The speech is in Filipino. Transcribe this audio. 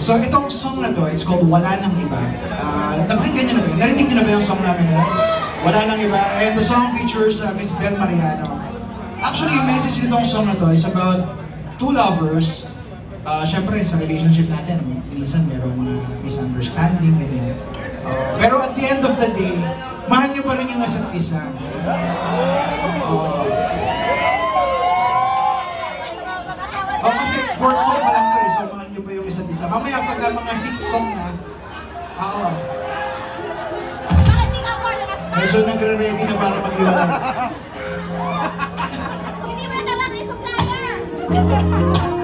So itong song na to, it's called Wala Nang Iba. Napakinggan nyo na ba yun? Narinig nyo na ba yung song namin na Wala Nang Iba? And the song features Miss Bel Mariano. Actually, yung message nitong song na to is about two lovers. Siyempre, sa relationship natin, minsan merong mga misunderstanding, ganyan. Pero at the end of the day, mahal nyo pa rin yung isa't isa. Kasi fourth song pa lang to eh, so mahal nyo pa yung isa't isa. Mamaya pagka mga sixth song na, medyo nagre-ready na para mag-iwalay. Hindi mo na tawag yung supplier!